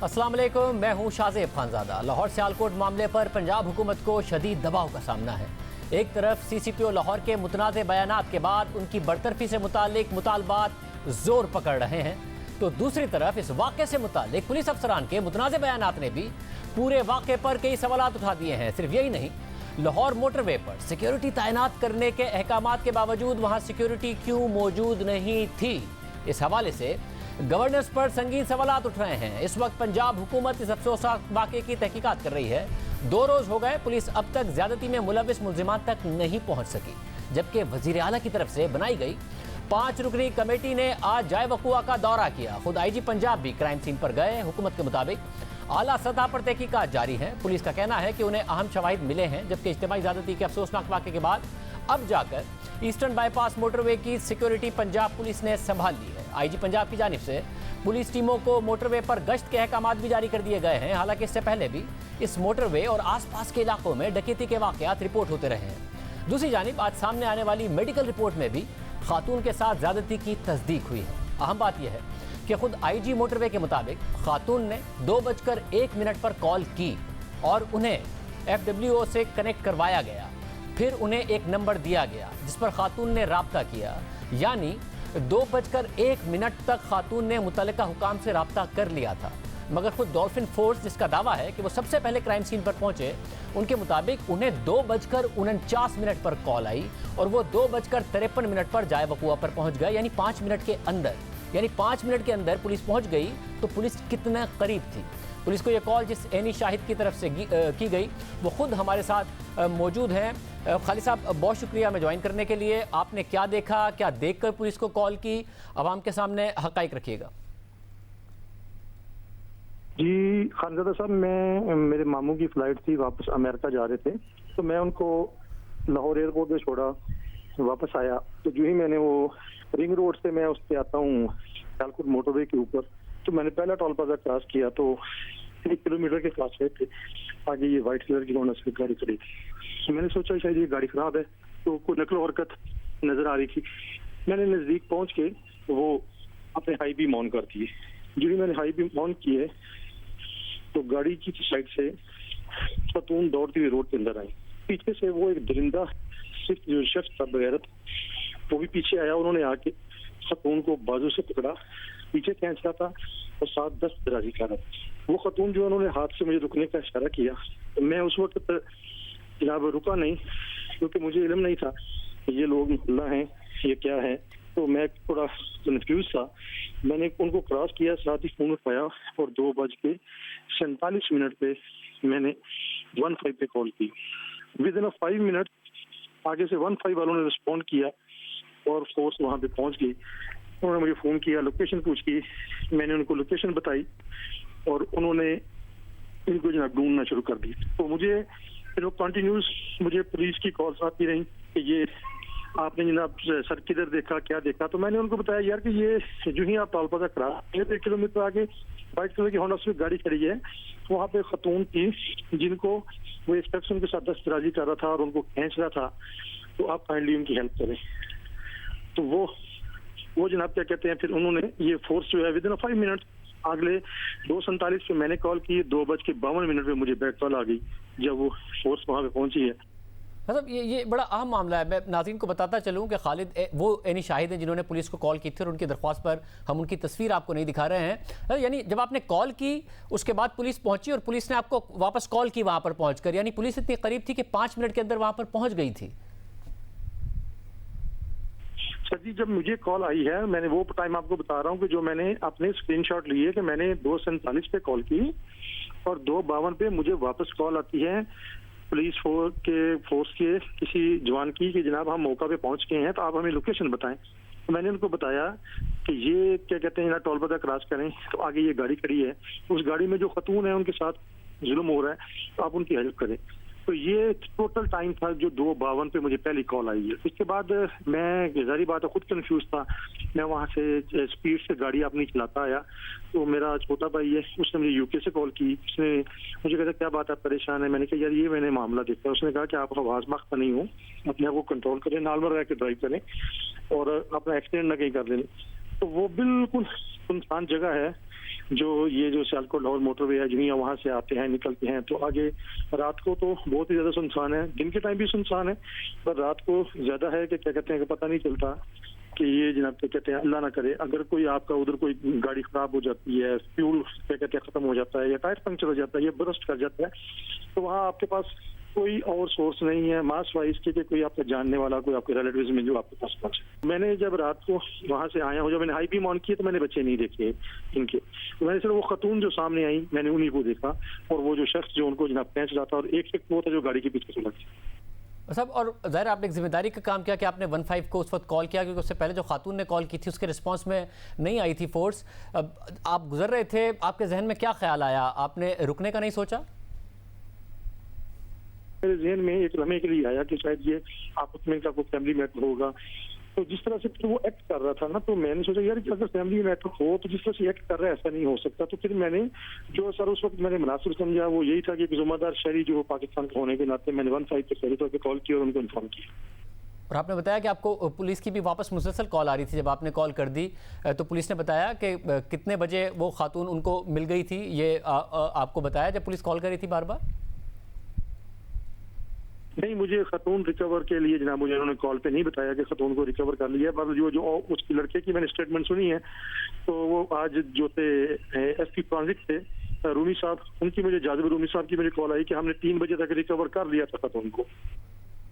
अस्सलाम वालेकुम, मैं हूं शाज़ेब खानज़ादा। लाहौर सियालकोट मामले पर पंजाब हुकूमत को शदीद दबाव का सामना है। एक तरफ CCPO लाहौर के मुतनाज़ बयानात के बाद उनकी बरतरफी से मुतालिक मुतालबात जोर पकड़ रहे हैं, तो दूसरी तरफ इस वाक़े से मुतालिक पुलिस अफसरान के मुतनाज़ बयानात ने भी पूरे वाक़े पर कई सवालात उठा दिए हैं। सिर्फ यही नहीं, लाहौर मोटरवे पर सिक्योरिटी तैनात करने के अहकामात के बावजूद वहाँ सिक्योरिटी क्यों मौजूद नहीं थी, इस हवाले से गवर्नेंस पर संगीन सवालात उठ रहे हैं। इस वक्त पंजाब हुकूमत इस अफसोसनाक वाक़े की तहकीकात कर रही है। 2 रोज़ हो गए, पुलिस अब तक ज्यादती में मुलविस मुल्जिमान तक नहीं पहुंच सकी, जबकि वज़ीर आला की तरफ से बनाई गई 5 रुकनी कमेटी ने आज जाए वक़ुआ का दौरा किया। खुद IG पंजाब भी क्राइम सीन पर गए। हुकूमत के मुताबिक आला सतह पर तहकीकात जारी है। पुलिस का कहना है कि उन्हें अहम शवाहिद मिले हैं, जबकि इज्तिमाई ज़्यादती के अफसोसनाक वाक़े के बाद अब जाकर ईस्टर्न बाईपास मोटरवे की सिक्योरिटी पंजाब पुलिस ने संभाल ली है। IG पंजाब की जानिब से पुलिस टीमों को मोटरवे पर गश्त के अहकामात भी जारी कर दिए गए हैं। हालांकि इससे पहले भी इस मोटरवे और आसपास के इलाकों में डकैती के वाक़यात रिपोर्ट होते रहे हैं। दूसरी जानिब आज सामने आने वाली मेडिकल रिपोर्ट में भी खातून के साथ ज्यादती की तस्दीक हुई है। अहम बात यह है कि खुद IG मोटरवे के मुताबिक खातून ने 2:01 पर कॉल की और उन्हें FWO से कनेक्ट करवाया गया। फिर उन्हें एक नंबर दिया गया जिस पर खातून ने राब्ता किया, यानी 2:01 तक खातून ने मुतल्लिका हुकाम से राब्ता कर लिया था। मगर खुद डॉल्फिन फोर्स, जिसका दावा है कि वो सबसे पहले क्राइम सीन पर पहुंचे, उनके मुताबिक उन्हें 2:49 पर कॉल आई और वो 2:53 पर जाए वक़ुआ पर पहुंच गए, यानी 5 मिनट के अंदर। यानी 5 मिनट के अंदर पुलिस पहुंच गई, तो पुलिस कितना करीब थी। पुलिस को यह कॉल जिस एनी शाहिद की तरफ से की गई, वो खुद हमारे साथ मौजूद हैं। खालिद साहब, बहुत शुक्रिया हमें ज्वाइन करने के लिए। आपने क्या देखा, क्या देखकर पुलिस को कॉल की, आवाम के सामने हक़ाइक़ रखिएगा। जी खानज़ादा साहब, मेरे मामू की फ़्लाइट थी, वापस अमेरिका जा रहे थे, तो मैं उनको लाहौर एयरपोर्ट में छोड़ा, वापस आया तो जो ही मैंने वो रिंग रोड से मैं उस पर आता हूँ सियालकोट मोटरवे के ऊपर, तो मैंने पहला टोल प्लाजा क्रॉस किया तो 1 किलोमीटर के फासले पे आगे ये वाइट कलर की होंडा सिविक गाड़ी खड़ी थी। तो मैंने सोचा शायद ये गाड़ी खराब है, तो कोई नकलो हरकत नजर आ रही थी। मैंने नजदीक पहुंच के वो अपने हाई बीम ऑन कर दिए। जो ही मैंने हाई बीम ऑन किए तो गाड़ी की साइड से खातून दौड़ती हुई रोड के अंदर आई। पीछे से वो एक दरिंदा सिर्फ जो शख्स था बगैरत, वो भी पीछे आया। उन्होंने आके खातून को बाजू से पकड़ा, पीछे खींच रहा था और साथ 10 दराजी कर रहा था। वो खातून जो उन्होंने हाथ से मुझे रुकने का इशारा किया, तो मैं उस वक्त जनाब रुका नहीं, क्योंकि मुझे इल्म नहीं था कि ये लोग मुहल्ला हैं, ये क्या है। तो मैं थोड़ा कंफ्यूज था। मैंने उनको क्रॉस किया, साथ ही फोन उठाया और 2:47 पे मैंने 15 पे कॉल की। विद इन 5 मिनट आगे से 15 वालों ने रिस्पॉन्ड किया और फोर्स वहां पे पहुंच गई। उन्होंने मुझे फोन किया, लोकेशन पूछी, मैंने उनको लोकेशन बताई और उन्होंने इनको जनाब ढूंढना शुरू कर दी। तो मुझे फिर वो कंटिन्यूस मुझे पुलिस की कॉल्स आती रही कि ये आपने जनाब सर किधर देखा, क्या देखा। तो मैंने उनको बताया यार कि ये जो ही आप टोल प्लाजा क्रॉस 1 किलोमीटर आगे वाइट कलर की होंडा सिविक गाड़ी खड़ी है, वहाँ पे खातून थी जिनको वो इंस्पेक्शन के साथ दस्तराजी कर रहा था और उनको खींच रहा था, तो आप काइंडली उनकी हेल्प करें। तो वो जनाब क्या कहते हैं, फिर उन्होंने ये फोर्स जो है विद इन 5 मिनट, अगले 2:47 पे मैंने कॉल की, 2:52 पे मुझे बैक कॉल आ गई जब वो फोर्स वहाँ पे पहुंची है। मतलब ये बड़ा अहम मामला है। मैं नाज़रीन को बताता चलूँ कि खालिद वो एनी शाहिद हैं जिन्होंने पुलिस को कॉल की थी और उनकी दरख्वास्त पर हम उनकी तस्वीर आपको नहीं दिखा रहे हैं। यानी जब आपने कॉल की, उसके बाद पुलिस पहुंची और पुलिस ने आपको वापस कॉल की वहाँ पर पहुँच, यानी पुलिस इतनी करीब थी कि 5 मिनट के अंदर वहाँ पर पहुँच गई थी। सर जी, जब मुझे कॉल आई है, मैंने वो टाइम आपको बता रहा हूँ कि जो मैंने अपने स्क्रीनशॉट लिए कि मैंने 2:47 पे कॉल की और 2:52 पे मुझे वापस कॉल आती है पुलिस फोर्स के किसी जवान की कि जनाब हम मौका पे पहुंच गए हैं, तो आप हमें लोकेशन बताएं। तो मैंने उनको बताया कि ये क्या कहते हैं, टोल प्लाजा क्रॉस करें तो आगे ये गाड़ी खड़ी है, उस गाड़ी में जो खातून है उनके साथ जुल्म हो रहा है, तो आप उनकी हेल्प करें। तो ये टोटल टाइम था जो 2:52 पे मुझे पहली कॉल आई है। इसके बाद मैं जारी बात है खुद कंफ्यूज था। मैं वहाँ से स्पीड से गाड़ी अपनी चलाता आया, तो मेरा छोटा भाई है, उसने मुझे यूके से कॉल की। उसने मुझे कहा क्या बात है, परेशान है। मैंने कहा यार ये मैंने मामला देखा। उसने कहा कि आप आवाज मख्त नहीं हो, अपने आप को कंट्रोल करें, नॉर्मल रह के ड्राइव करें और अपना एक्सीडेंट ना कहीं कर लें। तो वो बिल्कुल सुनसान जगह है जो ये जो सियालकोट लाहौर मोटरवे है, जो यहाँ वहाँ से आते हैं निकलते हैं, तो आगे रात को तो बहुत ही ज्यादा सुनसान है, दिन के टाइम भी सुनसान है, पर रात को ज्यादा है कि क्या कहते हैं कि पता नहीं चलता कि ये जनाब क्या कहते हैं, अल्लाह ना करे अगर कोई आपका उधर कोई गाड़ी खराब हो जाती है, फ्यूल क्या कहते हैं खत्म हो जाता है, या टायर पंक्चर हो जाता है, या बरस्ट कर जाता है, तो वहाँ आपके पास कोई और सोर्स नहीं है मास वाइज के कि कोई आपका जानने वाला, कोई आपके रिलेटिव्स में जो आपके पास पहुंचे। मैंने जब रात को वहां से आया हूँ, जब मैंने हाई बीम ऑन किया तो मैंने बच्चे नहीं देखे इनके, तो मैंने सिर्फ वो खतून जो सामने आई मैंने उन्हीं को देखा, और वो जो शख्स जो उनको जनाब पहुंच रहा था, और एक वो था जो गाड़ी के पीछे से लग। साहब, और ज़ाहिर आपने एक जिम्मेदारी का काम किया कि आपने 15 को उस वक्त कॉल किया, क्योंकि उससे पहले जो खातून ने कॉल की थी उसके रिस्पांस में नहीं आई थी फोर्स। अब आप गुजर रहे थे, आपके जहन में क्या ख्याल आया, आपने रुकने का नहीं सोचा? मेरे जहन में एक लम्हे के लिए आया कि शायद ये आपस में का कोई फैमिली मैटर होगा, तो जिस तरह से तो वो एक्ट कर रहा था ना, तो मैंने सोचा यार कि अगर फैमिली मैटर हो तो जिस तरह से एक्ट कर रहा है ऐसा नहीं हो सकता। तो फिर मैंने जो सर उस वक्त मैंने मुनासिब समझा वो यही था कि एक जिम्मेदार शहरी जो पाकिस्तान के होने के नाते मैंने 15 पे शहरी तौर पर कॉल किया और उनको इन्फॉर्म किया। और आपने बताया कि आपको पुलिस की भी वापस मुसलसल कॉल आ रही थी। जब आपने कॉल कर दी तो पुलिस ने बताया कि कितने बजे वो खातून उनको मिल गई थी, ये आपको बताया जब पुलिस कॉल कर रही थी बार बार? नहीं, मुझे खतून रिकवर के लिए जनाब मुझे उन्होंने कॉल पे नहीं बताया कि खतून को रिकवर कर लिया, पर जो उसकी लड़के की मैंने स्टेटमेंट सुनी है, तो वो आज जो थे एसपी ट्रांजिट थे रूमी साहब, उनकी मुझे जाजिब रूमी साहब की मुझे कॉल आई कि हमने 3 बजे तक रिकवर कर लिया था खतून को।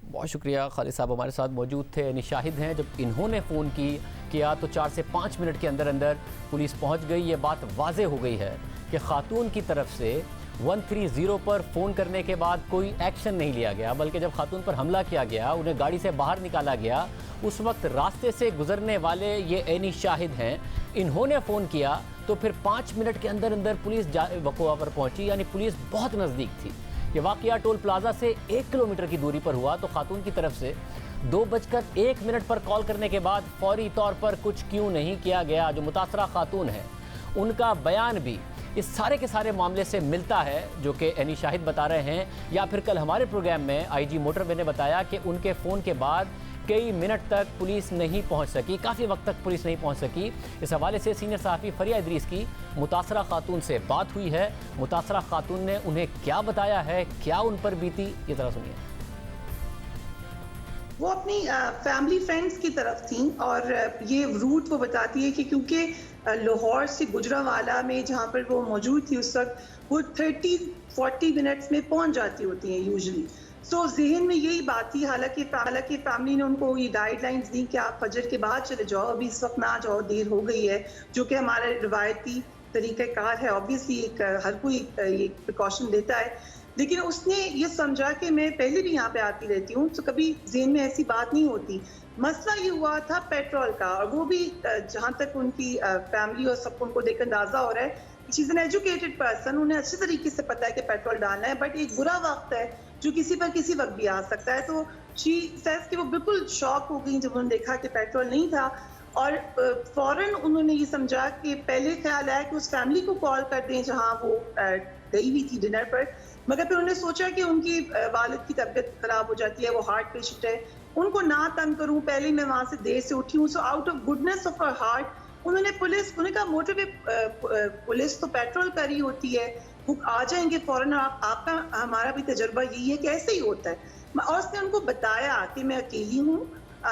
बहुत शुक्रिया, खालिद साहब हमारे साथ मौजूद थे, यानी शाहिद हैं। जब इन्होंने फ़ोन किया तो 4 से 5 मिनट के अंदर अंदर पुलिस पहुंच गई। ये बात वाज़े हो गई है कि खातून की तरफ से 130 पर फ़ोन करने के बाद कोई एक्शन नहीं लिया गया, बल्कि जब खातून पर हमला किया गया, उन्हें गाड़ी से बाहर निकाला गया, उस वक्त रास्ते से गुजरने वाले ये ऐनी शाहिद हैं, इन्होंने फ़ोन किया तो फिर 5 मिनट के अंदर अंदर पुलिस वक़वा पर पहुंची, यानी पुलिस बहुत नज़दीक थी। ये वाक़या टोल प्लाजा से 1 किलोमीटर की दूरी पर हुआ। तो खातून की तरफ से 2:01 पर कॉल करने के बाद फौरी तौर पर कुछ क्यों नहीं किया गया? जो मुतासरा खातून है उनका बयान भी इस सारे के सारे मामले से मिलता है, जो कि ऐनी शाहिद बता रहे हैं, या फिर कल हमारे प्रोग्राम में आईजी मोटरवे ने बताया कि उनके फ़ोन के बाद कई मिनट तक पुलिस नहीं पहुंच सकी, काफ़ी वक्त तक पुलिस नहीं पहुंच सकी। इस हवाले से सीनियर सहाफ़ी फरिया इदरीस की मुतासरा खातून से बात हुई है। मुतासरा खातून ने उन्हें क्या बताया है, क्या उन पर बीती, ये ज़रा सुनिए। वो अपनी फैमिली फ्रेंड्स की तरफ थी, और ये रूट वो बताती है कि क्योंकि लाहौर से गुजरावाला में जहाँ पर वो मौजूद थी उस वक्त, वो 30-40 मिनट्स में पहुँच जाती होती हैं यूजली। सो जहन में यही बात थी। हालांकि फैमिली ने उनको ये गाइडलाइंस दी कि आप फजर के बाद चले जाओ, अभी इस वक्त ना जाओ, देर हो गई है, जो कि हमारा रिवायती तरीक़ाकार है। ऑब्वियसली हर कोई ये प्रिकॉशन लेता है, लेकिन उसने ये समझा कि मैं पहले भी यहाँ पे आती रहती हूँ, तो कभी जहन में ऐसी बात नहीं होती। मसला ये हुआ था पेट्रोल का, और वो भी जहाँ तक उनकी फैमिली और सबको उनको देख अंदाजा हो रहा है, she is an educated person, उन्हें अच्छे तरीके से पता है कि पेट्रोल डालना है, बट एक बुरा वक्त है जो किसी पर किसी वक्त भी आ सकता है। तो शी सेज कि वो बिल्कुल शॉक हो गई जब उन्होंने देखा कि पेट्रोल नहीं था, और फौरन उन्होंने ये समझा कि पहले ख्याल आया कि उस फैमिली को कॉल कर दें जहाँ वो गई हुई थी डिनर पर, मगर फिर उन्होंने सोचा कि उनकी वालिद की तबीयत खराब हो जाती है, वो हार्ट पेशेंट है, उनको ना तंग करूं, पहले मैं वहां से देर से उठी हूँ। So out of goodness of her heart उन्होंने उन्होंने कहा मोटरवे पुलिस तो पेट्रोल कर रही होती है, वो आ जाएंगे फौरन, आपका हमारा भी तजर्बा यही है कि ऐसे ही होता है। और उसने उनको बताया कि मैं अकेली हूँ,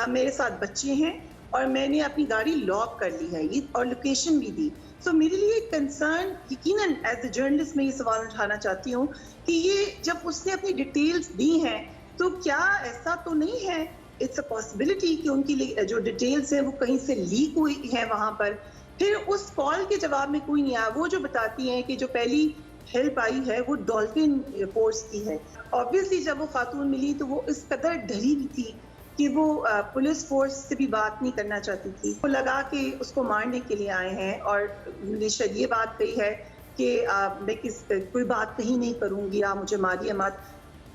मेरे साथ बच्चे हैं, और मैंने अपनी गाड़ी लॉक कर ली है, ये और लोकेशन भी दी। सो मेरे लिए कंसर्न, यकीनन एज ए जर्नलिस्ट मैं ये सवाल उठाना चाहती हूँ कि ये जब उसने अपनी डिटेल्स दी हैं, तो क्या ऐसा तो नहीं है, इट्स अ पॉसिबिलिटी कि उनकी जो डिटेल्स हैं वो कहीं से लीक हुई हैं वहाँ पर? फिर उस कॉल के जवाब में कोई नहीं आया। वो जो बताती हैं कि जो पहली हेल्प आई है वो डॉल्फिन फोर्स की है। ऑब्वियसली जब वो खातून मिली तो वो इस कदर डरी हुई थी कि वो पुलिस फोर्स से भी बात नहीं करना चाहती थी। वो लगा कि उसको मारने के लिए आए हैं, और मुझे शायद ये बात कही है कि मैं कोई बात कहीं नहीं करूँगी, आप मुझे मारिए मत।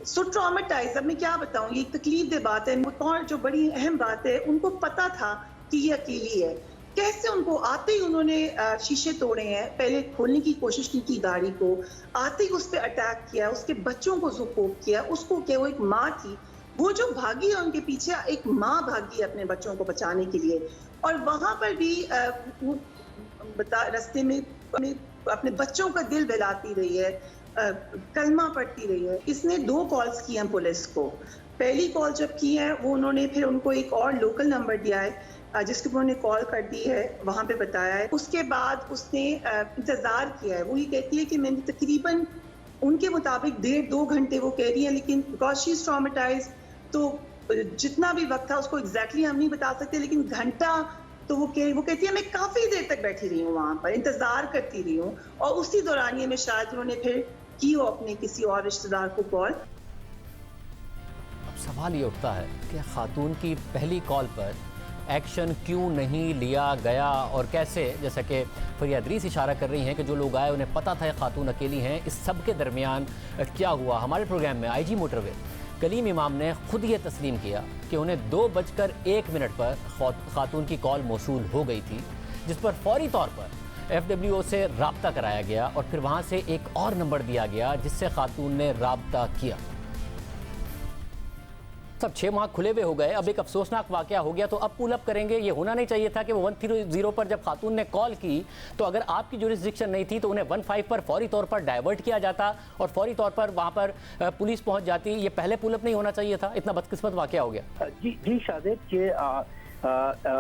सो ट्रॉमेटाइज, अब मैं क्या बताऊँ, ये एक तकलीफ दे बात है। और जो बड़ी अहम बात है, उनको पता था कि ये अकेली है। कैसे उनको आते ही उन्होंने शीशे तोड़े हैं, पहले खोलने की कोशिश की गाड़ी को, आते ही उस पर अटैक किया, उसके बच्चों को ज़ुकोब किया, उसको क्या, वो एक माँ थी, वो जो भागी है उनके पीछे, एक माँ भागी अपने बच्चों को बचाने के लिए। और वहाँ पर भी रास्ते में अपने बच्चों का दिल बहलाती रही है, कलमा पढ़ती रही है। इसने 2 कॉल्स की हैं पुलिस को। पहली कॉल जब की है वो उन्होंने फिर उनको एक और लोकल नंबर दिया है जिसके ऊपर उन्होंने कॉल कर दी है, वहाँ पे बताया है। उसके बाद उसने इंतज़ार किया है। वो ये कहती है कि मैंने तकरीबन उनके मुताबिक 1.5-2 घंटे वो कह रही है, लेकिन बिकॉज शी इज ट्रॉमेटाइज्ड तो जितना भी वक्त था उसको एग्जैक्टली हम नहीं बता सकते, लेकिन घंटा तो वो कहती है मैं काफ़ी देर तक बैठी रही हूँ वहाँ पर, इंतज़ार करती रही हूँ। और उसी दौरानिए में शायद उन्होंने फिर की हो अपने किसी और रिश्तेदार को कॉल। अब सवाल ये उठता है कि खातून की पहली कॉल पर एक्शन क्यों नहीं लिया गया और कैसे, जैसा कि फरियाद रीस इशारा कर रही हैं कि जो लोग आए उन्हें पता था खातून अकेली हैं, इस सब के दरमियान क्या हुआ। हमारे प्रोग्राम में आईजी मोटरवे कलीम इमाम ने खुद ये तस्लीम किया कि उन्हें 2:01 पर खातून की कॉल मौसूल हो गई थी, जिस पर फौरी तौर पर FWO से राब्ता कराया गया और फिर वहाँ से एक और नंबर दिया गया जिससे खातून ने राब्ता किया। सब 6 माह खुले हुए हो गए, अब एक अफसोसनाक वाकया हो गया तो अब पुल अप करेंगे। ये होना नहीं चाहिए था कि वो 130 पर जब खातून ने कॉल की तो अगर आपकी जुरिस्डिक्शन नहीं थी तो उन्हें 15 पर फौरी तौर पर डाइवर्ट किया जाता और फौरी तौर पर वहाँ पर पुलिस पहुँच जाती। ये पहले पुल अप नहीं होना चाहिए था, इतना बदकिस्मत वाकया हो गया। जी शादिर, ये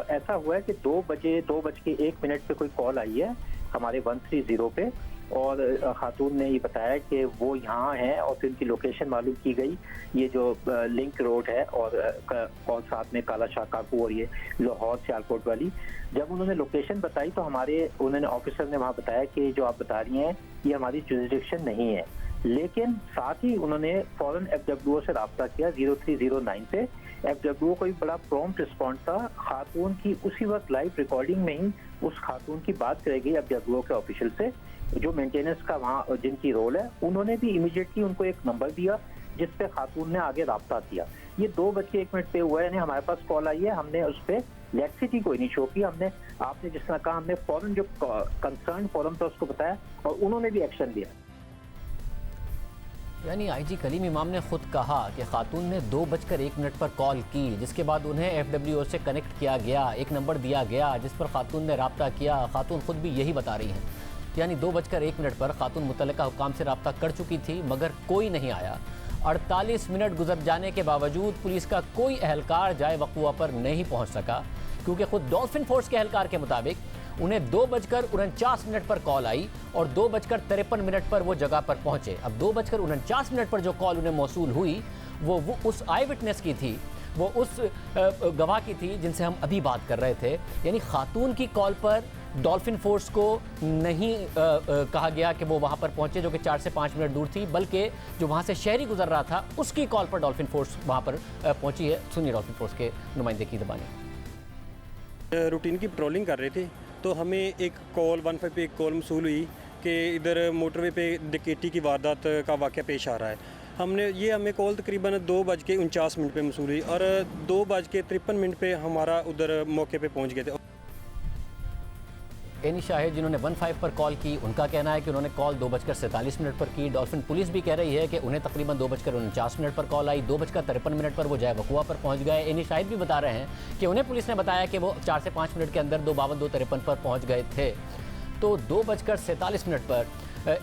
ऐसा हुआ है कि 2:01 पे कोई कॉल आई है हमारे 130 पे और खातून ने ये बताया कि वो यहाँ हैं और फिर उनकी लोकेशन मालूम की गई, ये जो लिंक रोड है और साथ में काला शाह काकू और ये लाहौर सियालकोट वाली। जब उन्होंने लोकेशन बताई तो उन्होंने ऑफिसर ने वहाँ बताया कि जो आप बता रही हैं ये हमारी जुरिस्डिक्शन नहीं है, लेकिन साथ ही उन्होंने फौरन FWO से रब्ता किया 0309 पे। FWO को एक बड़ा प्रॉम्प्ट रिस्पॉन्स था। खातून की उसी वक्त लाइव रिकॉर्डिंग में ही उस खातून की बात कराई गई FWO के ऑफिशियल से, जो मेंटेनेंस का वहाँ जिनकी रोल है। उन्होंने भी इमीडिएटली उनको एक नंबर दिया जिस पे खातून ने आगे रब्ता किया। ये 2:01 पे हुआ है, यानी हमारे पास कॉल आई है, हमने उस पर लैक्सिटी कोई नहीं शो की। हमने आपने जिस तरह कहा हमने फौरन जो कंसर्न फोरम था उसको बताया और उन्होंने भी एक्शन लिया। यानी आईजी कलीम इमाम ने खुद कहा कि खातून ने 2:01 पर कॉल की, जिसके बाद उन्हें FWO से कनेक्ट किया गया, एक नंबर दिया गया जिस पर खातून ने रब्ता किया। खातून खुद भी यही बता रही हैं, यानी 2:01 पर खातून मुतल्लिका हुकाम से रब्ता कर चुकी थी मगर कोई नहीं आया। 48 मिनट गुजर जाने के बावजूद पुलिस का कोई एहलकार जाए वक़ुआ पर नहीं पहुंच सका, क्योंकि खुद डॉल्फिन फोर्स के एहलकार के मुताबिक उन्हें 2:49 पर कॉल आई और 2:53 पर वो जगह पर पहुंचे। अब 2:49 पर जो कॉल उन्हें मौसूल हुई वो उस आई विटनेस की थी, वो उस गवाह की थी जिनसे हम अभी बात कर रहे थे। यानी खातून की कॉल पर डॉल्फिन फोर्स को नहीं कहा गया कि वो वहाँ पर पहुँचे, जो कि 4 से 5 मिनट दूर थी, बल्कि जो वहाँ से शहरी गुजर रहा था उसकी कॉल पर डॉल्फिन फोर्स वहाँ पर पहुँची है। सुनिए डॉल्फिन फोर्स के नुमाइंदे की ज़बानी। रूटीन की पेट्रोलिंग कर रहे थे तो हमें एक कॉल 15 पे एक कॉल मसूल हुई कि इधर मोटरवे पे डकैती की वारदात का वाक़या पेश आ रहा है। हमें कॉल तकरीबन 2:49 पे मसूल हुई और 2:53 पे हमारा उधर मौके पे पहुंच गए थे। एनी शाहिद जिन्होंने 15 पर कॉल की, उनका कहना है कि उन्होंने कॉल 2:47 पर की। डॉल्फिन पुलिस भी कह रही है कि उन्हें तकरीबन 2:49 पर कॉल आई, 2:53 पर वो जाए वक़ुआ पर पहुंच गए। एनी शाहिद भी बता रहे हैं कि उन्हें पुलिस ने बताया कि वो 4 से 5 मिनट के अंदर 2:52-2:53 पर पहुंच गए थे। तो 2:47 पर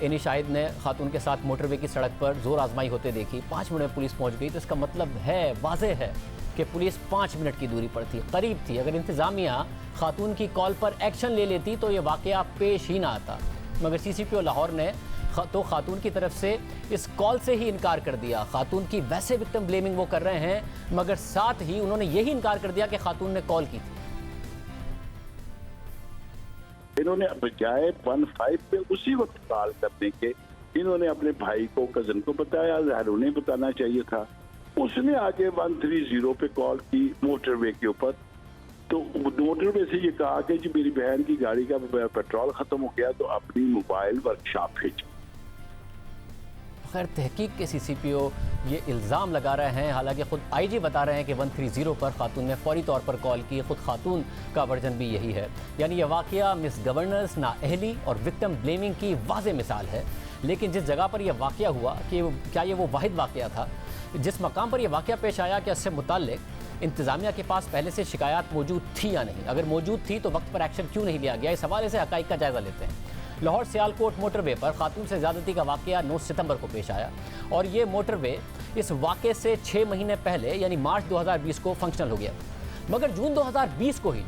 एनी शाहिद ने खातून के साथ मोटरवे की सड़क पर जोर आजमाई होते देखी। 5 मिनट में पुलिस पहुँच गई, तो इसका मतलब है, वाज़ेह है कि पुलिस 5 मिनट की दूरी पर थी, करीब थी। अगर इंतज़ामिया खातून की कॉल पर एक्शन ले लेती तो ये वाक़या पेश ही ना आता, मगर CCPO लाहौर ने तो खातून की तरफ से इस कॉल से ही इनकार कर दिया। खातून की वैसे विक्टिम ब्लेमिंग वो कर रहे हैं, मगर साथ ही उन्होंने यही इनकार कर दिया कि खातून ने कॉल की थी। इन्होंने बजाय 15 पे उसी वक्त कॉल करने के इन्होंने अपने भाई को, कजन को बताया, ज़ाहिर उन्हें बताना चाहिए था। उसने आगे 130 पे कॉल की मोटरवे के ऊपर, तो मोटरवे से ये कहा कि जी मेरी बहन की गाड़ी का पेट्रोल खत्म हो गया तो अपनी मोबाइल वर्कशॉप भेजो। खैर तहकीक के CCPO ये इल्ज़ाम लगा रहे हैं, हालांकि खुद IG बता रहे हैं कि 130 पर खातून ने फौरी तौर पर कॉल की। खुद खातून का वर्जन भी यही है। यानी यह वाक़या मिस गवर्नेंस, नाअहली और विक्टिम ब्लेमिंग की वाज़ेह मिसाल है। लेकिन जिस जगह पर यह वाक़या हुआ, कि क्या ये वो वाहिद वाक़या था? जिस मकाम पर यह वाक़या पेश आया, कि इससे मुताल्लिक इंतज़ामिया के पास पहले से शिकायत मौजूद थी या नहीं? अगर मौजूद थी तो वक्त पर एक्शन क्यों नहीं लिया गया? इस हवाले से हक़ाइक़ का जायज़ा लेते हैं। लाहौर सियालकोट मोटरवे पर खातून से ज़्यादती का वाकया 9 सितंबर को पेश आया और ये मोटरवे इस वाक़े से 6 महीने पहले यानी मार्च 2020 को फंक्शनल हो गया। मगर जून 2020 को ही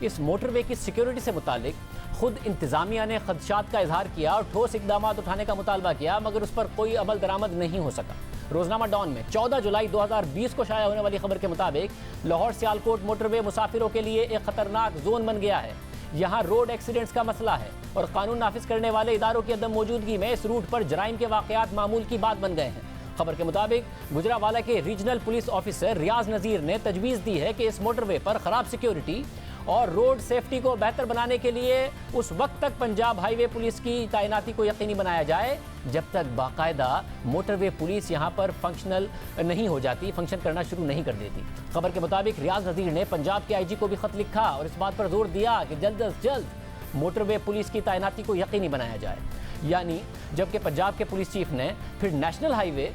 इस मोटरवे की सिक्योरिटी से मुतालिक खुद इंतज़ामिया ने खदशात का इजहार किया और ठोस इकदाम उठाने का मुतालबा किया, मगर उस पर कोई अमल दरामद नहीं हो सका। रोजनामा डॉन में 14 जुलाई 2020 को शाया होने वाली खबर के मुताबिक लाहौर सियालकोट मोटरवे मुसाफिरों के लिए एक खतरनाक जोन बन गया है। यहाँ रोड एक्सीडेंट्स का मसला है और कानून नाफिज करने वाले इदारों की अदम मौजूदगी में इस रूट पर जराइम के वाकयात मामूल की बात बन गए हैं। खबर के मुताबिक गुजरावाला के रीजनल पुलिस ऑफिसर रियाज नज़ीर ने तजवीज़ दी है कि इस मोटरवे पर खराब सिक्योरिटी और रोड सेफ्टी को बेहतर बनाने के लिए उस वक्त तक पंजाब हाईवे पुलिस की तैनाती को यकीनी बनाया जाए जब तक बाकायदा मोटरवे पुलिस यहां पर फंक्शनल नहीं हो जाती, फंक्शन करना शुरू नहीं कर देती। खबर के मुताबिक रियाज नज़ीर ने पंजाब के आईजी को भी खत लिखा और इस बात पर जोर दिया कि जल्द अज जल्द मोटरवे पुलिस की तैनाती को यकीनी बनाया जाए। यानी जबकि पंजाब के पुलिस चीफ ने फिर नेशनल हाईवे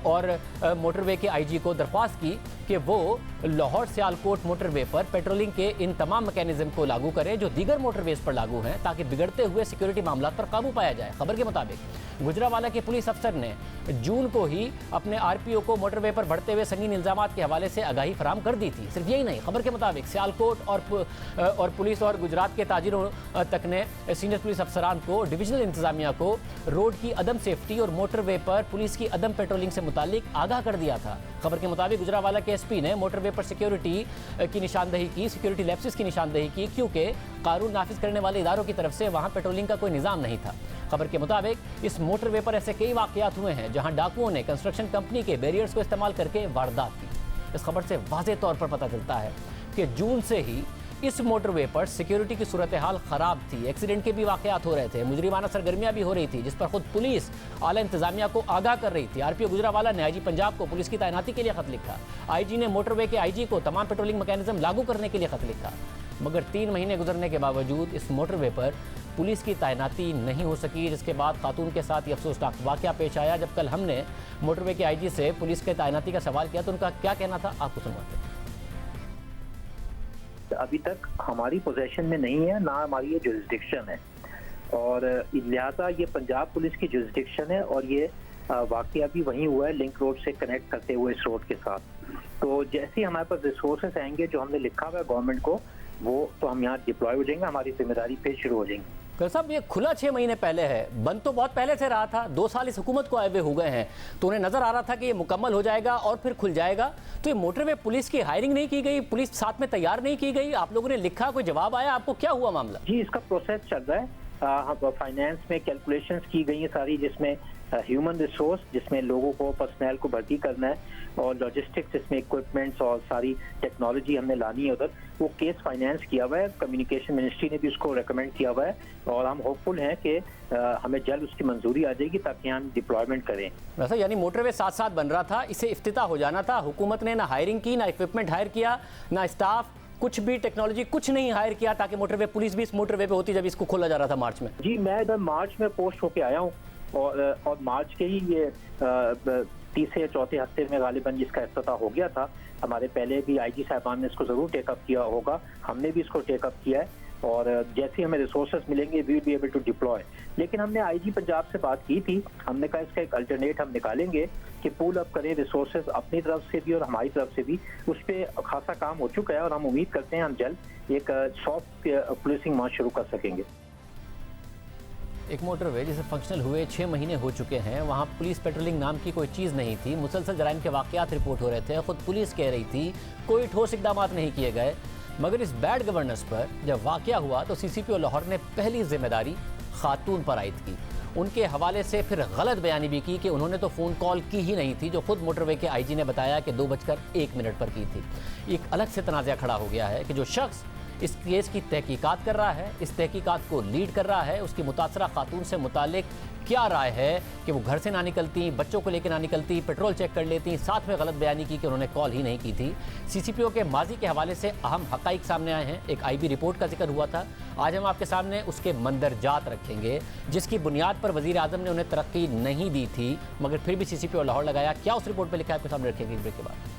और मोटरवे के आईजी को दरख्वास्त की कि वो लाहौर सियालकोट मोटरवे पर पेट्रोलिंग के इन तमाम मैकेनिज्म को लागू करें जो दीगर मोटरवेज पर लागू हैं, ताकि बिगड़ते हुए सिक्योरिटी मामला पर काबू पाया जाए। खबर के मुताबिक गुजरावाला के पुलिस अफसर ने जून को ही अपने आरपीओ को मोटरवे पर बढ़ते हुए संगीन इल्जामात के हवाले से आगाही फराम कर दी थी। सिर्फ यही नहीं, खबर के मुताबिक सियालकोट और पुलिस और गुजरात के ताजिरों तक ने सीनियर पुलिस अफसरान को, डिविजनल इंतजामिया को रोड की अदम सेफ्टी और मोटरवे पर पुलिस की अदम पेट्रोलिंग से मुतालिक आगाह कर दिया था। खबर के मुताबिक गुजरावाला के एसपी ने मोटरवे पर सिक्योरिटी की निशानदही की, सिक्योरिटी लैप्सेस की निशानदही की, क्योंकि कानून नाफिज करने वाले इदारों की तरफ से वहां पेट्रोलिंग का कोई निज़ाम नहीं था। खबर के मुताबिक इस मोटरवे पर ऐसे कई वाकयात हुए हैं जहां डाकुओं ने कंस्ट्रक्शन कंपनी के बैरियर्स को इस्तेमाल करके वारदात की। इस खबर से वाज़ेह तौर पर पता चलता है कि जून से ही इस मोटरवे पर सिक्योरिटी की सूरत हाल ख़राब थी। एक्सीडेंट के भी वाकयात हो रहे थे, मुजरिमाना सरगर्मियां भी हो रही थी, जिस पर खुद पुलिस आला इंतजामिया को आगाह कर रही थी। आरपीओ गुजरावाला ने आईजी पंजाब को पुलिस की तैनाती के लिए खत लिखा। आईजी ने मोटरवे के आईजी को तमाम पेट्रोलिंग मैकेनिज्म लागू करने के लिए खत लिखा। मगर 3 महीने गुजरने के बावजूद इस मोटरवे पर पुलिस की तैनाती नहीं हो सकी, जिसके बाद खातून के साथ ये अफसोसनाक वाकया पेश आया। जब कल हमने मोटरवे के आईजी से पुलिस के तैनाती का सवाल किया तो उनका क्या कहना था, आपको सुनवाते हैं। अभी तक हमारी पोजीशन में नहीं है, ना हमारी ये जुरिस्डिक्शन है और लिहाजा ये पंजाब पुलिस की जुरिस्डिक्शन है और ये वाकया भी वहीं हुआ है, लिंक रोड से कनेक्ट करते हुए इस रोड के साथ। तो जैसे ही हमारे पास रिसोर्सेस आएंगे जो हमने लिखा हुआ है गवर्नमेंट को, वो तो हम यहाँ डिप्लॉय हो जाएंगे, हमारी जिम्मेदारी फिर शुरू हो जाएंगी। साहब, ये खुला 6 महीने पहले है, बंद तो बहुत पहले से रहा था, 2 साल इस हुकूमत को आए हुए हो गए हैं, तो उन्हें नजर आ रहा था कि ये मुकम्मल हो जाएगा और फिर खुल जाएगा। तो ये मोटरवे पुलिस की हायरिंग नहीं की गई, पुलिस साथ में तैयार नहीं की गई, आप लोगों ने लिखा, कोई जवाब आया आपको, क्या हुआ मामला? जी, इसका प्रोसेस चल रहा है। फाइनेंस में कैलकुलेशंस की गई है सारी, जिसमें ह्यूमन रिसोर्स, जिसमें लोगों को, पर्सनल को भर्ती करना है, और लॉजिस्टिक्स, जिसमें इक्विपमेंट्स और सारी टेक्नोलॉजी हमने लानी है उधर, वो केस फाइनेंस किया हुआ है। कम्युनिकेशन मिनिस्ट्री ने भी उसको रेकमेंड किया हुआ है और हम होपफुल हैं कि हमें जल्द उसकी मंजूरी आ जाएगी ताकि हम डिप्लॉयमेंट करें। वैसे यानी मोटरवे साथ साथ बन रहा था, इसे इफ्तिताह हो जाना था, हुकूमत ने ना हायरिंग की, ना इक्विपमेंट हायर किया, ना स्टाफ, कुछ भी टेक्नोलॉजी कुछ नहीं हायर किया ताकि मोटरवे पुलिस भी इस मोटरवे पे होती जब इसको खोला जा रहा था मार्च में। जी, मैं इधर मार्च में पोस्ट होके आया हूँ और मार्च के ही ये तीसरे या चौथे हफ्ते में गालिबन जिसका इफ्तिताह हो गया था। हमारे पहले भी आईजी साहबान ने इसको जरूर टेकअप किया होगा, हमने भी इसको टेकअप किया है और जैसे हमें रिसोर्सेज मिलेंगे we will be able to deploy. लेकिन हमने आईजी पंजाब से बात की थी, हमने कहा इसका एक अल्टरनेट हम निकालेंगे कि पूल अप करें रिसोर्सेज अपनी तरफ से भी और हमारी तरफ से भी। उस पर खासा काम हो चुका है और हम उम्मीद करते हैं हम जल्द एक सॉफ्ट पुलिसिंग मार्च शुरू कर सकेंगे। एक मोटरवे जिसे फंक्शनल हुए 6 महीने हो चुके हैं, वहाँ पुलिस पेट्रोलिंग नाम की कोई चीज़ नहीं थी, मुसलसल जराइम के वाकयात रिपोर्ट हो रहे थे, खुद पुलिस कह रही थी कोई ठोस इकदाम नहीं किए गए। मगर इस बैड गवर्नेंस पर जब वाकया हुआ तो सीसीपीओ लाहौर ने पहली जिम्मेदारी खातून पर आयद की। उनके हवाले से फिर गलत बयानी भी की कि उन्होंने तो फ़ोन कॉल की ही नहीं थी, जो खुद मोटरवे के आईजी ने बताया कि 2:01 पर की थी। एक अलग से तनाज़ा खड़ा हो गया है कि जो शख्स इस केस की तहकीकात कर रहा है, इस तहकीकात को लीड कर रहा है, उसकी मुतासरा खातून से मुतालिक क्या राय है कि वो घर से ना निकलती, बच्चों को लेकर ना निकलती, पेट्रोल चेक कर लेती, साथ में गलत बयानी की कि उन्होंने कॉल ही नहीं की थी। सीसीपीओ के माजी के हवाले से अहम हक़ाइक़ सामने आए हैं। एक आईबी रिपोर्ट का जिक्र हुआ था, आज हम आपके सामने उसके मंदरजात रखेंगे, जिसकी बुनियाद पर वज़ीर आज़म ने उन्हें तरक्की नहीं दी थी, मगर फिर भी सीसीपीओ लाहौर लगाया। क्या उस रिपोर्ट पर लिखा है आपके सामने रखेंगे ब्रेक के बाद।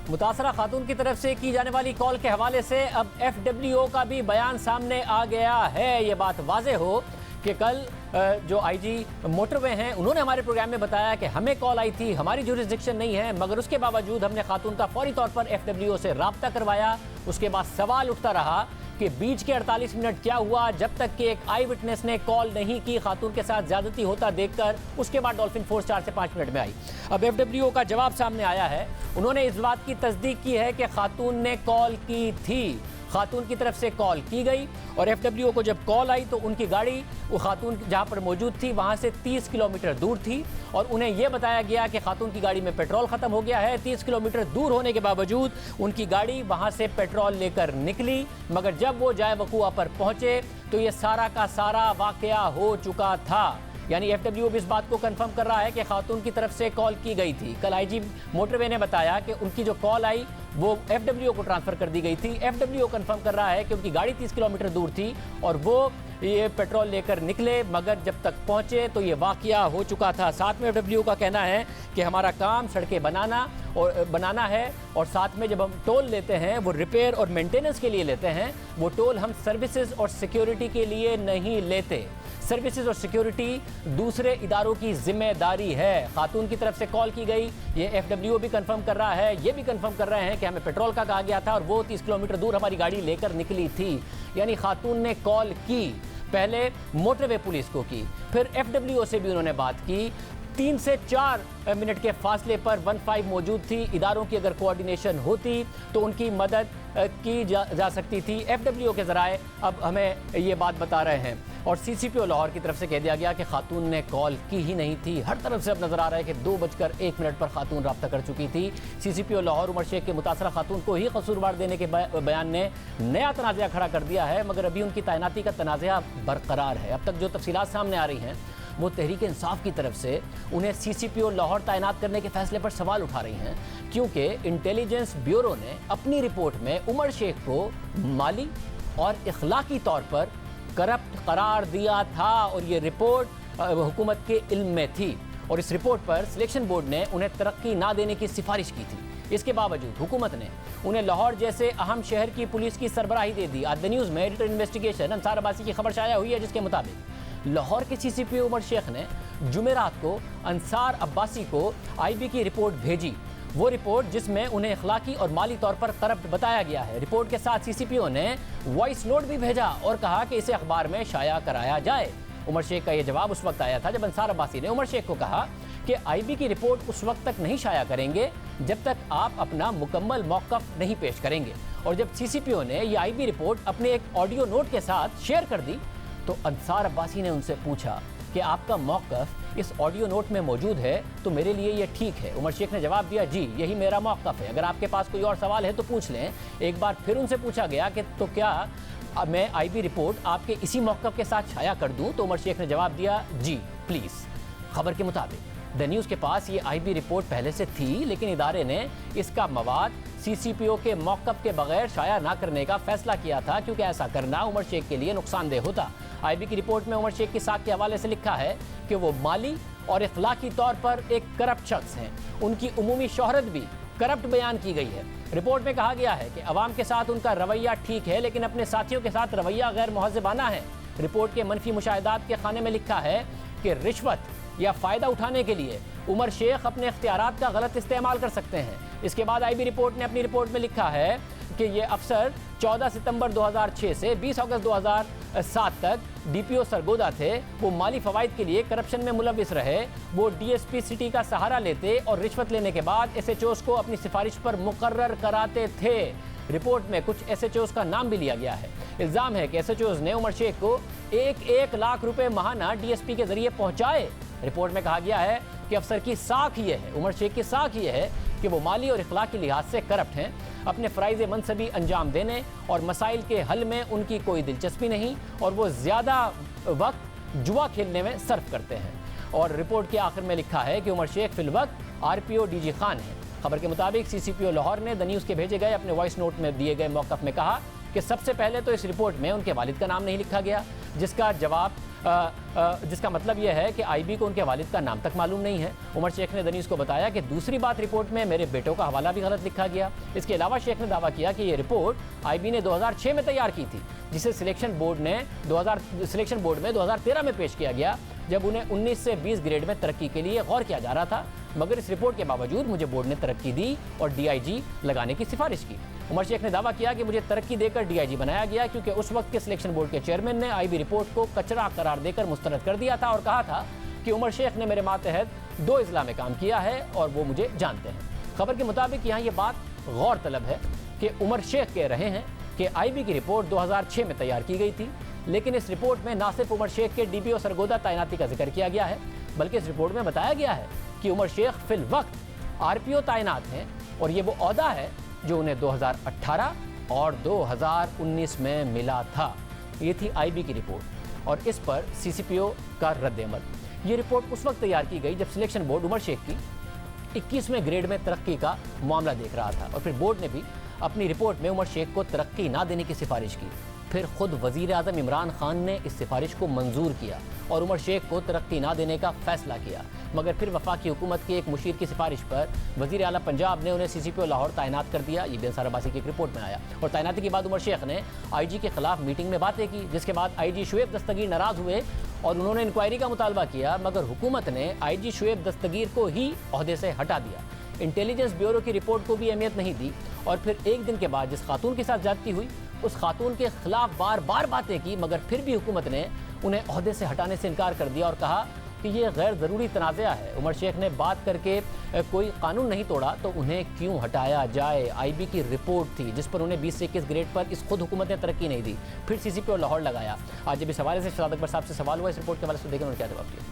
मुतासरा खातून की तरफ से की जाने वाली कॉल के हवाले से अब FWO का भी बयान सामने आ गया है। ये बात वाजे हो कि कल जो IG मोटरवे हैं उन्होंने हमारे प्रोग्राम में बताया कि हमें कॉल आई थी, हमारी जुरिसडिक्शन नहीं है, मगर उसके बावजूद हमने खातून का फौरी तौर पर FWO से रब्ता करवाया। उसके बाद सवाल उठता रहा कि बीच के 48 मिनट क्या हुआ, जब तक कि एक आई विटनेस ने कॉल नहीं की खातून के साथ ज्यादती होता देखकर। उसके बाद डॉल्फिन फोर्स 4 से 5 मिनट में आई। अब FWO का जवाब सामने आया है। उन्होंने इस बात की तस्दीक की है कि खातून ने कॉल की थी, खातून की तरफ से कॉल की गई और FWO को जब कॉल आई तो उनकी गाड़ी वो खातून जहां पर मौजूद थी वहां से 30 किलोमीटर दूर थी और उन्हें यह बताया गया कि खातून की गाड़ी में पेट्रोल खत्म हो गया है। 30 किलोमीटर दूर होने के बावजूद उनकी गाड़ी वहां से पेट्रोल लेकर निकली, मगर जब वो जाए वकूआ पर पहुंचे तो ये सारा का सारा वाकया हो चुका था। यानी FWO भी इस बात को कंफर्म कर रहा है कि खातून की तरफ से कॉल की गई थी। कल IG मोटरवे ने बताया कि उनकी जो कॉल आई वो FWO को ट्रांसफर कर दी गई थी। FWO कंफर्म कर रहा है कि उनकी गाड़ी 30 किलोमीटर दूर थी और वो ये पेट्रोल लेकर निकले, मगर जब तक पहुंचे तो ये वाकया हो चुका था। साथ में FWO का कहना है कि हमारा काम सड़कें बनाना है और साथ में जब हम टोल लेते हैं वो रिपेयर और मेंटेनेंस के लिए लेते हैं, वो टोल हम सर्विसेज और सिक्योरिटी के लिए नहीं लेते। सर्विसेज और सिक्योरिटी दूसरे इदारों की जिम्मेदारी है। खातून की तरफ से कॉल की गई, ये FWO भी कंफर्म कर रहा है, ये भी कंफर्म कर रहे हैं कि हमें पेट्रोल का कहा गया था और वो 30 किलोमीटर दूर हमारी गाड़ी लेकर निकली थी। यानी खातून ने कॉल की, पहले मोटरवे पुलिस को की, फिर FWO से भी उन्होंने बात की। 3 से 4 मिनट के फासले पर 15 मौजूद थी। इदारों की अगर कोऑर्डिनेशन होती तो उनकी मदद की जा सकती थी। FWO के ज़राए अब हमें ये बात बता रहे हैं और CCPO लाहौर की तरफ से कह दिया गया कि खातून ने कॉल की ही नहीं थी। हर तरफ से अब नजर आ रहा है कि 2:01 पर खातून रब्ता कर चुकी थी। CCPO लाहौर उमर शेख के मुतासरा खातून को ही कसूरवार देने के बयान ने नया तनाज़ा खड़ा कर दिया है, मगर अभी उनकी तैनाती का तनाज़ा बरकरार है। अब तक जो तफसीलात सामने आ रही हैं वो तहरीक इंसाफ की तरफ से उन्हें CCPO लाहौर तैनात करने के फैसले पर सवाल उठा रही हैं, क्योंकि इंटेलिजेंस ब्यूरो ने अपनी रिपोर्ट में उमर शेख को माली और इखलाकी तौर पर करप्ट करार दिया था और ये रिपोर्ट हुकूमत के इल्म में थी और इस रिपोर्ट पर सिलेक्शन बोर्ड ने उन्हें तरक्की ना देने की सिफारिश की थी। इसके बावजूद हुकूमत ने उन्हें लाहौर जैसे अहम शहर की पुलिस की सरबराही दे दी। आज द न्यूज़ में एडिटर इन्वेस्टिगेशन अंसार अब्बासी की खबर शाया हुई है, जिसके मुताबिक लाहौर के CCPO उमर शेख ने जुमेरात को अंसार अब्बासी को IB की रिपोर्ट भेजी। वो रिपोर्ट जिसमें उन्हें इखलाकी और माली तौर पर करप्ट बताया गया है। रिपोर्ट के साथ CCPO ने वॉइस नोट भी भेजा और कहा कि इसे अखबार में शाया कराया जाए। उमर शेख का यह जवाब उस वक्त आया था जब अंसार अब्बासी ने उमर शेख को कहा कि IB की रिपोर्ट उस वक्त तक नहीं शाया करेंगे जब तक आप अपना मुकम्मल मौक़िफ़ नहीं पेश करेंगे। और जब CCPO ने यह IB रिपोर्ट अपने एक ऑडियो नोट के साथ शेयर कर दी तो अंसार अब्बासी ने उनसे पूछा कि आपका मौक़िफ़ इस ऑडियो नोट में मौजूद है तो मेरे लिए ये ठीक है। उमर शेख ने जवाब दिया, जी यही मेरा मौक़िफ़ है, अगर आपके पास कोई और सवाल है तो पूछ लें। एक बार फिर उनसे पूछा गया कि तो क्या मैं IB रिपोर्ट आपके इसी मौक़िफ़ के साथ शाया कर दूं? तो उमर शेख ने जवाब दिया, जी प्लीज़। खबर के मुताबिक द न्यूज़ के पास ये IB रिपोर्ट पहले से थी, लेकिन इदारे ने इसका मवाद CCPO के मौक़िफ़ के बगैर शाया ना करने का फैसला किया था, क्योंकि ऐसा करना उमर शेख के लिए नुकसानदेह होता। IB की रिपोर्ट में उमर शेख की साख के हवाले से लिखा है कि वो माली और इखलाकी तौर पर एक करप्ट शख्स हैं। उनकी उमूमी शोहरत भी करप्ट बयान की गई है। रिपोर्ट में कहा गया है कि अवाम के साथ उनका रवैया ठीक है, लेकिन अपने साथियों के साथ रवैया गैर मुहज़्ज़बाना है। रिपोर्ट के मनफी मुशाहिदात के खाने में लिखा है कि रिश्वत या फ़ायदा उठाने के लिए उमर शेख अपने इख्तियारात का गलत इस्तेमाल कर सकते हैं। इसके बाद IB रिपोर्ट ने अपनी रिपोर्ट में लिखा है कि ये अफसर 14 सितंबर 2006 से 20 अगस्त 2007 तक DPO सरगोदा थे। वो माली फ़वाइद के लिए करप्शन में मुलविस रहे। वो DSP सिटी का सहारा लेते और रिश्वत लेने के बाद SHOs को अपनी सिफारिश पर मुकर्रर कराते थे। रिपोर्ट में कुछ SHOs का नाम भी लिया गया है। इल्ज़ाम है कि SHOs ने उमर शेख को 1 लाख रुपए माहाना DSP के जरिए पहुंचाए। रिपोर्ट में कहा गया है कि अफसर की साख ये है, उमर शेख की साख ये है कि वो माली और इखलाकी लिहाज से करप्ट हैं। अपने फ़राइज़ मनसबी अंजाम देने और मसाइल के हल में उनकी कोई दिलचस्पी नहीं और वो ज़्यादा वक्त जुआ खेलने में सर्फ करते हैं। और रिपोर्ट के आखिर में लिखा है कि उमर शेख फिलवक्त RPO DG खान है। खबर के मुताबिक CCPO लाहौर ने द न्यूज़ के भेजे गए अपने वॉइस नोट में दिए गए मौक़िफ़ में कहा कि कि सबसे पहले तो इस रिपोर्ट में उनके वालिद का नाम नहीं लिखा गया, जिसका मतलब यह है कि आईबी को उनके वालिद का नाम तक मालूम नहीं है। उमर शेख ने दनीश को बताया कि दूसरी बात, रिपोर्ट में मेरे बेटों का हवाला भी गलत लिखा गया। इसके अलावा शेख ने दावा किया कि ये रिपोर्ट आईबी ने 2006 में तैयार की थी, जिसे सिलेक्शन बोर्ड में 2013 में पेश किया गया, जब उन्हें 19 से 20 ग्रेड में तरक्की के लिए गौर किया जा रहा था। मगर इस रिपोर्ट के बावजूद मुझे बोर्ड ने तरक्की दी और डीआईजी लगाने की सिफारिश की। उमर शेख ने दावा किया कि मुझे तरक्की देकर डीआईजी बनाया गया क्योंकि उस वक्त के सिलेक्शन बोर्ड के चेयरमैन ने आईबी रिपोर्ट को कचरा करार देकर मुस्तरद कर दिया था और कहा था कि उमर शेख ने मेरे मातहत 2 अजला में काम किया है और वो मुझे जानते हैं। खबर के मुताबिक यहाँ ये बात गौर तलब है कि उमर शेख कह रहे हैं कि आईबी की रिपोर्ट 2006 में तैयार की गई थी, लेकिन इस रिपोर्ट में ना सिर्फ उमर शेख के डीपीओ सरगोदा तैनाती का जिक्र किया गया है, बल्कि इस रिपोर्ट में बताया गया है कि उमर शेख फिल वक्त आरपीओ तैनात हैं और ये वो ओहदा है जो उन्हें 2018 और 2019 में मिला था। ये थी आईबी की रिपोर्ट और इस पर सीसीपीओ का रद्द-ए-अमल। ये रिपोर्ट उस वक्त तैयार की गई जब सिलेक्शन बोर्ड उमर शेख की 21वें ग्रेड में तरक्की का मामला देख रहा था और फिर बोर्ड ने भी अपनी रिपोर्ट में उमर शेख को तरक्की ना देने की सिफारिश की। फिर खुद वज़ीर आज़म इमरान खान ने इस सिफारिश को मंजूर किया और उमर शेख को तरक्की ना देने का फैसला किया। मगर फिर वफाकी हुकूमत के एक मुशीर की सिफारिश पर वज़ीर आला पंजाब ने उन्हें सीसीपीओ लाहौर तैनात कर दिया। ये बेनसार अब्बासी की एक रिपोर्ट में आया और तैनाती के बाद उमर शेख ने आईजी के खिलाफ मीटिंग में बातें की, जिसके बाद आईजी शुएब दस्तगीर नाराज़ हुए और उन्होंने इंक्वायरी का मुतालबा किया, मगर हुकूमत ने आईजी शुएब दस्तगीर को ही ओहदे से हटा दिया। इंटेलिजेंस ब्यूरो की रिपोर्ट को भी अहमियत नहीं दी और फिर एक दिन के बाद जिस खातून के साथ ज्यादती हुई उस खातून के खिलाफ बार बार बातें की, मगर फिर भी हुकूमत ने उन्हें ओहदे से हटाने से इनकार कर दिया और कहा कि ये गैर ज़रूरी तनाज़ा है। उमर शेख ने बात करके कोई कानून नहीं तोड़ा तो उन्हें क्यों हटाया जाए। आईबी की रिपोर्ट थी जिस पर उन्हें 20 से 21 ग्रेड पर इस खुद हुकूमत ने तरक्की नहीं दी, फिर सीसीपीओ लाहौर लगाया। आज जब इस हवाले से शहजाद अकबर साहब से सवाल हुआ इस रिपोर्ट के हवाले से, देखें उन्होंने क्या जवाब दिया।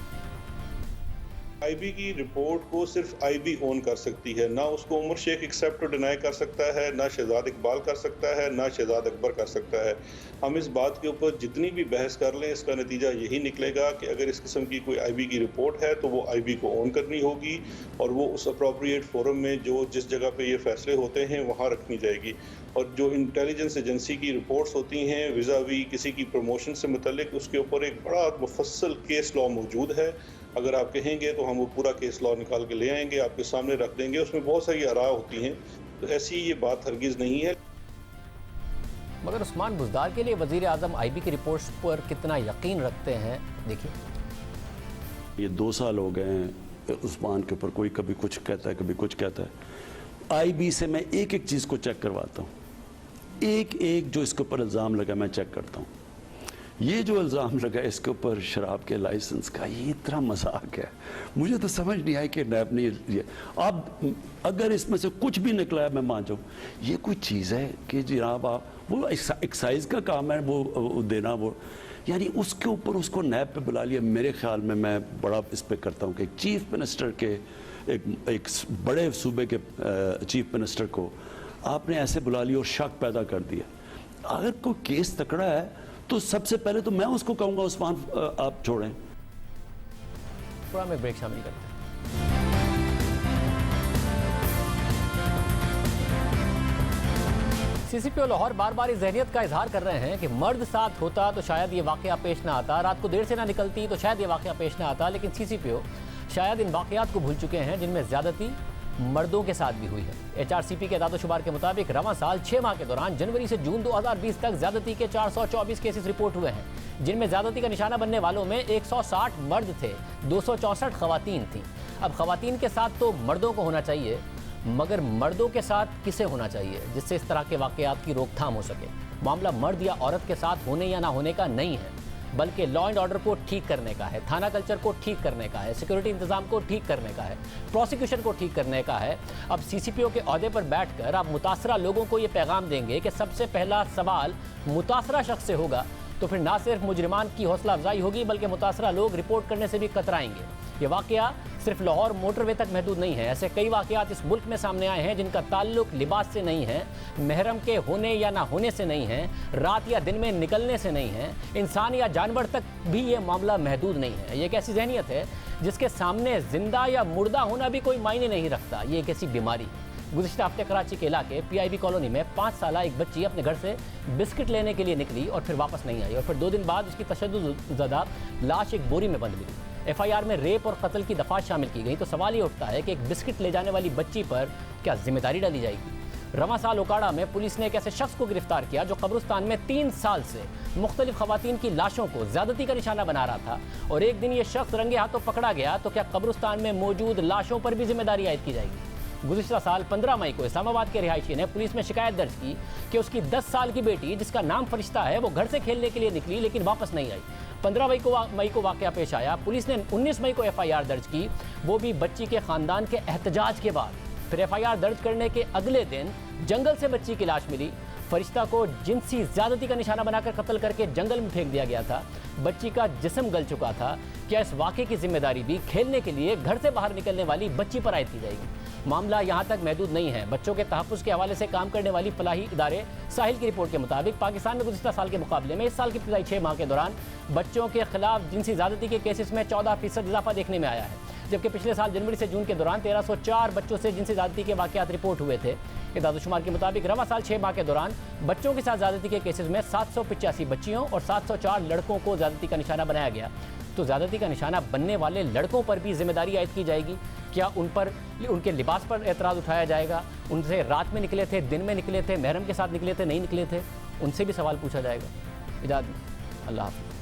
आईबी की रिपोर्ट को सिर्फ आईबी ओन कर सकती है, ना उसको उमर शेख एक्सेप्ट और डिनाई कर सकता है, ना शहजाद इकबाल कर सकता है, ना शहजाद अकबर कर सकता है। हम इस बात के ऊपर जितनी भी बहस कर लें इसका नतीजा यही निकलेगा कि अगर इस किस्म की कोई आईबी की रिपोर्ट है तो वो आईबी को ओन करनी होगी और वो उस अप्रोप्रिएट फोरम में जो जिस जगह पे ये फैसले होते हैं वहाँ रखनी जाएगी। और जो इंटेलिजेंस एजेंसी की रिपोर्ट्स होती हैं विज़ावी किसी की प्रमोशन से मुतल्लिक, उसके ऊपर एक बड़ा मुफस्सल केस लॉ मौजूद है। अगर आप कहेंगे तो हम वो पूरा केस लॉ निकाल के ले आएंगे, आपके सामने रख देंगे, उसमें बहुत सारी आरा होती हैं, तो ऐसी ये बात हरगिज़ नहीं है। मगर उस्मान बुज़दार के लिए वज़ीर आज़म आईबी की रिपोर्ट्स पर कितना यकीन रखते हैं, देखिए। ये 2 साल हो गए हैं उस्मान के ऊपर, कोई कभी कुछ कहता है कभी कुछ कहता है। आईबी से मैं एक एक चीज़ को चेक करवाता हूँ, एक एक जो इसके ऊपर इल्ज़ाम लगा मैं चेक करता हूँ। ये जो इल्ज़ाम लगा इसके ऊपर शराब के लाइसेंस का, ये इतना मजाक है, मुझे तो समझ नहीं आया कि नैब ने ये। अब अगर इसमें से कुछ भी निकला है मैं मान जाऊँ, ये कोई चीज़ है कि जनाब आप वो एक्साइज का काम है वो देना, वो यानी उसके ऊपर उसको नैब पे बुला लिया। मेरे ख्याल में मैं बड़ा इस पर करता हूँ कि चीफ मिनिस्टर के एक बड़े सूबे के चीफ मिनिस्टर को आपने ऐसे बुला लिया और शक पैदा कर दिया। अगर कोई केस तकड़ा है तो सबसे पहले तो मैं उसको कहूँगा उस्मान आप छोड़ें। थोड़ा में ब्रेक शामिल करते हैं। सीसीपीओ लाहौर बार बार इस ज़हनियत का इजहार कर रहे हैं कि मर्द साथ होता तो शायद ये वाक़या पेश ना आता, रात को देर से ना निकलती तो शायद ये वाक़या पेश ना आता, लेकिन सीसीपीओ शायद इन वाक़यात को भूल चुके हैं जिनमें ज़्यादती मर्दों के साथ भी हुई है। HRCP के दादोशुमार के मुताबिक रवां साल 6 माह के दौरान जनवरी से जून 2020 तक ज़्यादती के 424 केसेस रिपोर्ट हुए हैं, जिनमें ज़्यादती का निशाना बनने वालों में 160 मर्द थे, 264 खवातीन थीं। अब खवातीन के साथ तो मर्दों को होना चाहिए, मगर मर्दों के साथ किसे होना चाहिए जिससे इस तरह के वाक़यात की रोकथाम हो सके। मामला मर्द या औरत के साथ होने या ना होने का नहीं है, बल्कि लॉ एंड ऑर्डर को ठीक करने का है, थाना कल्चर को ठीक करने का है, सिक्योरिटी इंतजाम को ठीक करने का है, प्रोसिक्यूशन को ठीक करने का है। अब सीसीपीओ के ओहदे पर बैठकर आप मुतासरा लोगों को ये पैगाम देंगे कि सबसे पहला सवाल मुतासरा शख्स से होगा, तो फिर ना सिर्फ मुजरिमान की हौसला अफजाई होगी बल्कि मुतासरा लोग रिपोर्ट करने से भी कतराएंगे। ये वाक़या सिर्फ लाहौर मोटरवे तक महदूद नहीं है, ऐसे कई वाक़यात इस मुल्क में सामने आए हैं जिनका ताल्लुक लिबास से नहीं है, महरम के होने या ना होने से नहीं है, रात या दिन में निकलने से नहीं है, इंसान या जानवर तक भी ये मामला महदूद नहीं है। ये एक ऐसी जहनियत है जिसके सामने जिंदा या मुर्दा होना भी कोई मायने नहीं रखता, ये एक ऐसी बीमारी है। गुज़िश्ता हफ्ते कराची के इलाके PIB कॉलोनी में 5 साल एक बच्ची अपने घर से बिस्किट लेने के लिए निकली और फिर वापस नहीं आई और फिर 2 दिन बाद उसकी तशद्दुद लाश एक बोरी में बंद मिली। FIR में रेप और कत्ल की दफ़ात शामिल की गई तो सवाल ये उठता है कि एक बिस्किट ले जाने वाली बच्ची पर क्या जिम्मेदारी डाली जाएगी। रवां साल ओकाड़ा में पुलिस ने एक ऐसे शख्स को गिरफ्तार किया जो कब्रिस्तान में 3 साल से मुख्तलिफ खवातीन की लाशों को ज्यादती का निशाना बना रहा था और एक दिन ये शख्स रंगे हाथों पकड़ा गया तो क्या कब्रिस्तान में मौजूद लाशों पर भी जिम्मेदारी आयद की जाएगी। गुज़िश्ता साल 15 मई को इस्लामाबाद के रिहायशी ने पुलिस में शिकायत दर्ज की कि उसकी 10 साल की बेटी जिसका नाम फरिश्ता है वो घर से खेलने के लिए निकली लेकिन वापस नहीं आई। 15 मई को वाक़या पेश आया। पुलिस ने 19 मई को FIR दर्ज की, वो भी बच्ची के ख़ानदान के एहतजाज के बाद। फिर FIR दर्ज करने के अगले दिन जंगल से बच्ची की लाश मिली। फरिश्ता को जिनसी ज़्यादती का निशाना बनाकर कत्ल करके जंगल में फेंक दिया गया था। बच्ची का जिस्म गल चुका था। क्या इस वाक़े की जिम्मेदारी भी खेलने के लिए घर से बाहर निकलने वाली बच्ची पर आयद की जाएगी। मामला यहाँ तक महदूद नहीं है। बच्चों के तहफ़्फ़ुज़ के हवाले से काम करने वाली फलाही इदारे साहिल की रिपोर्ट के मुताबिक पाकिस्तान में गुज़िश्ता साल के मुकाबले में इस साल की इब्तिदाई 6 माह के दौरान बच्चों के खिलाफ जिनसी ज़्यादती के केसेस में 14% इजाफा देखने में आया है, जबकि पिछले साल जनवरी से जून के दौरान 1304 बच्चों से जिनसी ज़्यादती के वाक़यात रिपोर्ट हुए थे। इदाद-ओ-शुमार के मुताबिक रवां साल 6 माह के दौरान बच्चों के साथ ज़्यादती के केसेस में 785 बच्चियों और 704 लड़कों को ज़्यादती का निशाना बनाया गया। तो ज़्यादती का निशाना बनने वाले लड़कों पर भी जिम्मेदारी आयद की जाएगी। क्या उन पर उनके लिबास पर एतराज़ उठाया जाएगा, उनसे रात में निकले थे, दिन में निकले थे, महरम के साथ निकले थे, नहीं निकले थे, उनसे भी सवाल पूछा जाएगा। इजाज़त, अल्लाह हाफ़िज़।